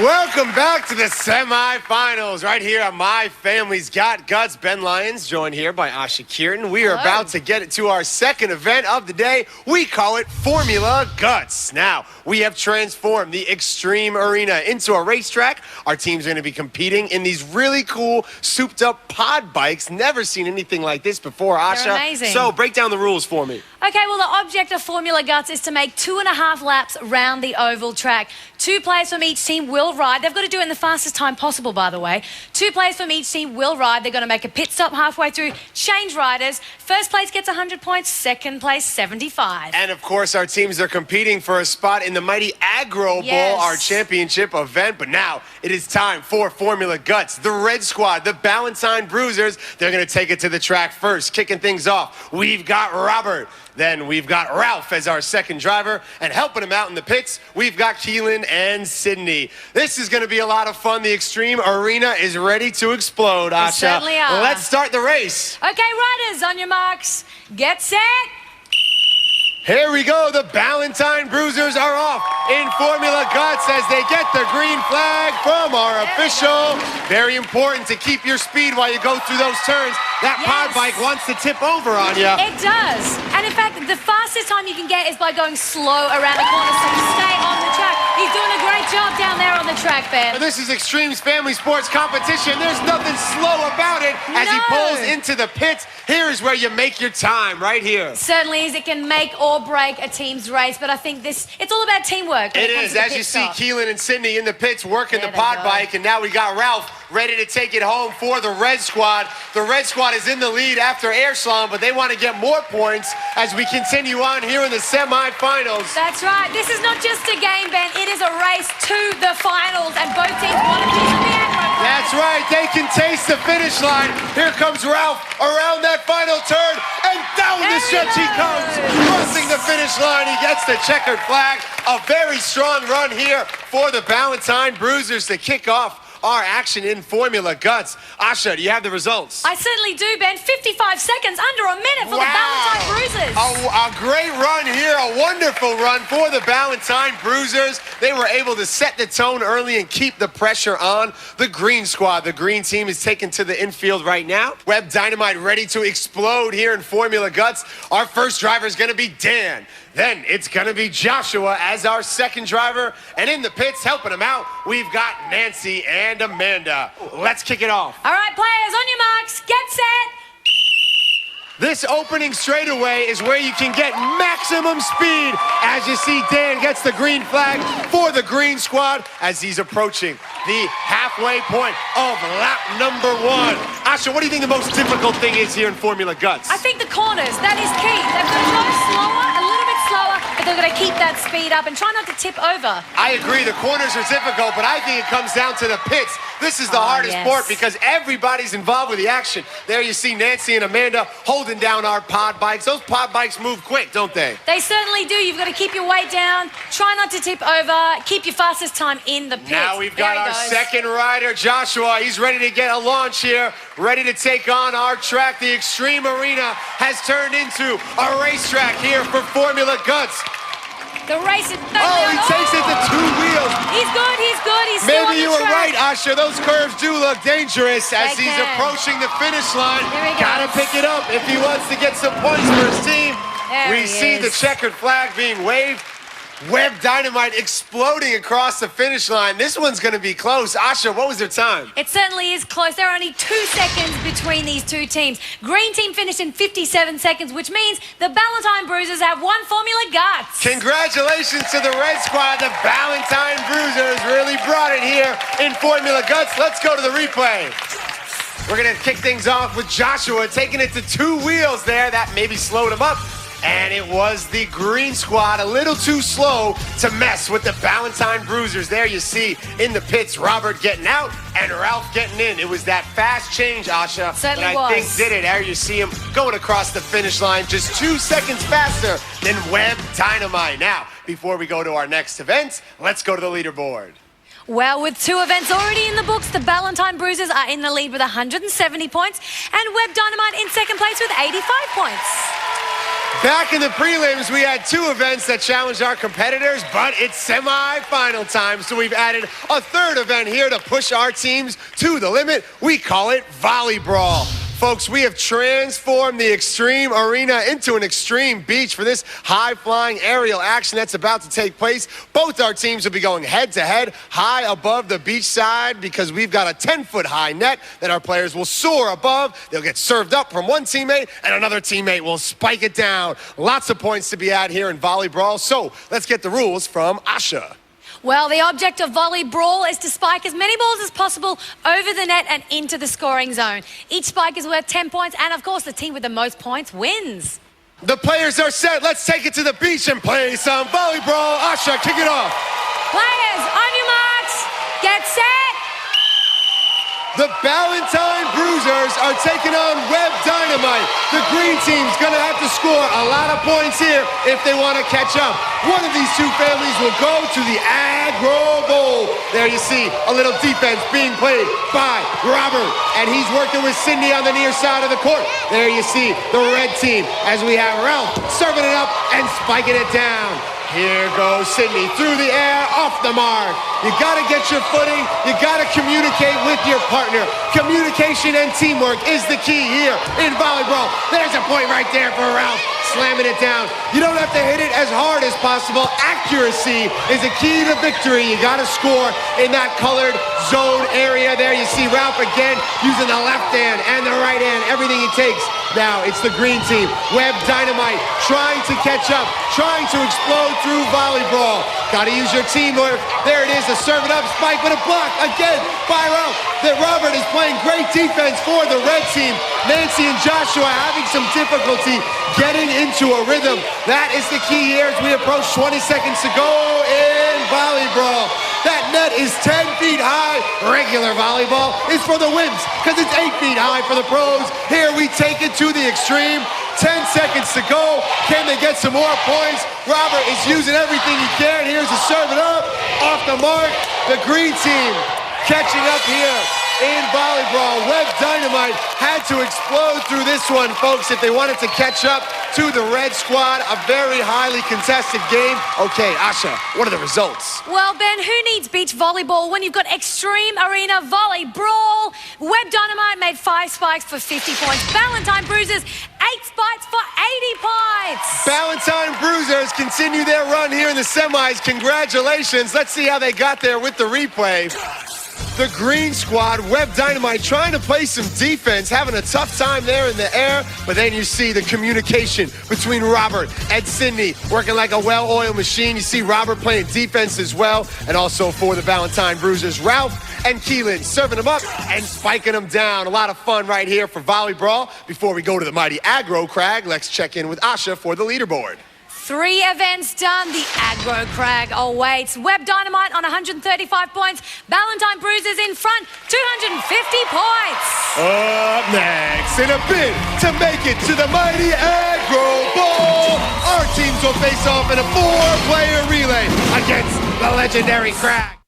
Welcome back to the semifinals right here on My Family's Got Guts. Ben Lyons joined here by Asha Kieran. We are about to get to our second event of the day. We call it Formula Guts. Now, we have transformed the Extreme Arena into a racetrack. Our team's going to be competing in these really cool, souped-up pod bikes. Never seen anything like this before, Asha. They're amazing. So, break down the rules for me. Okay, well, the object of Formula Guts is to make 2.5 laps round the oval track. 2 players from each team will ride. They've got to do it in the fastest time possible, by the way. 2 players from each team will ride. They're going to make a pit stop halfway through, change riders. First place gets 100 points, second place 75. And, of course, our teams are competing for a spot in the mighty Agro Bowl, our championship event. But now it is time for Formula Guts. The red squad, the Ballentine Bruisers, they're going to take it to the track first. Kicking things off, we've got Robert. Then we've got Ralph as our second driver, and helping him out in the pits, we've got Keelan and Sydney. This is going to be a lot of fun. The Extreme Arena is ready to explode, Asha. Certainly are. Let's start the race. Okay, riders, on your marks, get set. Here we go. The Ballentine Bruisers are off in Formula Guts as they get the green flag from our official. Very important to keep your speed while you go through those turns. That pod bike wants to tip over on you. It does. And in fact, the fastest time you can get is by going slow around the corner, so you stay on the track. He's doing a great job down there on the track, Ben. This is Extreme's family sports competition. There's nothing slow about it as he pulls into the pits. Here is where you make your time, right here. Certainly is. It can make or break a team's race, but I think it's all about teamwork. It is. As you see, Keelan and Sydney in the pits working the pod bike, and now we got Ralph ready to take it home for the red squad. The red squad is in the lead after air slalom, but they want to get more points as we continue on here in the semifinals. That's right. This is not just a game, Ben. It is a race to the finals, and both teams want a piece of the aggro. That's right. They can taste the finish line. Here comes Ralph around that final turn, and down the stretch he comes, crossing the finish line. He gets the checkered flag. A very strong run here for the Ballentine Bruisers to kick off our action in Formula Guts. Asha, do you have the results? I certainly do, Ben. 55 seconds, under a minute for the Ballentine Bruisers. A great run here, a wonderful run for the Ballentine Bruisers. They were able to set the tone early and keep the pressure on the green squad. The green team is taken to the infield right now. Webb Dynamite ready to explode here in Formula Guts. Our first driver is going to be Dan. Then it's going to be Joshua as our second driver. And in the pits, helping him out, we've got Nancy and Amanda. Let's kick it off. All right, players, on your marks, get set. This opening straightaway is where you can get maximum speed. As you see, Dan gets the green flag for the green squad as he's approaching the halfway point of lap number 1. Asha, what do you think the most difficult thing is here in Formula Guts? I think the corners, that is key. They've got to drive slower, a little bit slower, but they've got to keep that speed up and try not to tip over. I agree, the corners are difficult, but I think it comes down to the pits. This is the hardest part because everybody's involved with the action. There you see Nancy and Amanda holding down our pod bikes. Those pod bikes move quick, don't they? They certainly do. You've got to keep your weight down, try not to tip over, keep your fastest time in the pits. Now we've got our second rider, Joshua. He's ready to get a launch here, ready to take on our track. The Extreme Arena has turned into a racetrack here for Formula Guts. The race is... he takes it to 2 wheels. He's good, he's good, he's still on the Maybe you were track. right, Asha. Those curves do look dangerous as he's approaching the finish line. Gotta pick it up if he wants to get some points for his team. We see the checkered flag being waved. Webb Dynamite exploding across the finish line. This one's going to be close. Asha, what was their time? It certainly is close. There are only 2 seconds between these 2 teams. Green team finished in 57 seconds, which means the Ballentine Bruisers have won Formula Guts. Congratulations to the red squad. The Ballentine Bruisers really brought it here in Formula Guts. Let's go to the replay. We're going to kick things off with Joshua taking it to 2 wheels there. That maybe slowed him up. And it was the green squad a little too slow to mess with the Ballentine Bruisers. There you see in the pits, Robert getting out and Ralph getting in. It was that fast change, Asha. Certainly that I think did it. There you see him going across the finish line just 2 seconds faster than Webb Dynamite. Now, before we go to our next event, let's go to the leaderboard. Well, with 2 events already in the books, the Ballentine Bruisers are in the lead with 170 points and Webb Dynamite in second place with 85 points. Back in the prelims, we had two events that challenged our competitors, but it's semi-final time, so we've added a third event here to push our teams to the limit. We call it volleyball. Folks, we have transformed the Extreme Arena into an Extreme Beach for this high-flying aerial action that's about to take place. Both our teams will be going head-to-head high above the beach side because we've got a 10-foot high net that our players will soar above. They'll get served up from one teammate, and another teammate will spike it down. Lots of points to be had here in volleyball, so let's get the rules from Asha. Well, the object of volley brawl is to spike as many balls as possible over the net and into the scoring zone. Each spike is worth 10 points, and of course, the team with the most points wins. The players are set. Let's take it to the beach and play some volley brawl. Asha, kick it off. Players, on your marks, get set. The Ballentine Bruisers are taking on Webb Dynamite. The green team's gonna have to score a lot of points here if they want to catch up. One of these two families will go to the aggro bowl. There you see a little defense being played by Robert, and he's working with Cindy on the near side of the court. There you see the red team as we have Ralph serving it up and spiking it down. Here goes Sydney through the air, off the mark. You gotta get your footing, you gotta communicate with your partner. Communication and teamwork is the key here in volleyball. There's a point right there for Ralph, slamming it down. You don't have to hit it as hard as possible. Accuracy is a key to victory. You gotta score in that colored zone area. There you see Ralph again using the left hand and the right hand, everything he takes. Now it's the green team, Webb Dynamite, trying to catch up, trying to explode through volleyball. Gotta use your teamwork. There it is, a serve it up spike with a block again by Ralph. That Robert is playing great defense for the red team. Nancy and Joshua having some difficulty getting into a rhythm. That is the key here as we approach 20 seconds to go in volleyball. That net is 10 feet high. Regular volleyball is for the wins because it's 8 feet high for the pros. Here we take it to the extreme. 10 seconds to go. Can they get some more points? Robert is using everything he can. Here's a serve it up. Off the mark. The green team catching up here in volleyball. Webb Dynamite had to explode through this one, folks, if they wanted to catch up to the red squad. A very highly contested game. Okay, Asha, what are the results? Well, Ben, who needs beach volleyball when you've got Extreme Arena Volley Brawl? Webb Dynamite made 5 spikes for 50 points. Ballentine Bruisers, 8 spikes for 80 points. Ballentine Bruisers continue their run here in the semis. Congratulations. Let's see how they got there with the replay. The green squad, Webb Dynamite, trying to play some defense, having a tough time there in the air, but then you see the communication between Robert and Sydney, working like a well-oiled machine. You see Robert playing defense as well, and also for the Ballentine Bruisers, Ralph and Keelan serving them up and spiking them down. A lot of fun right here for volleyball. Before we go to the mighty aggro crag, let's check in with Asha for the leaderboard. 3 events done. The aggro crag awaits. Webb Dynamite on 135 points. Ballentine Bruisers in front, 250 points. Up next, in a bid to make it to the mighty aggro bowl, our teams will face off in a 4-player relay against the legendary crag.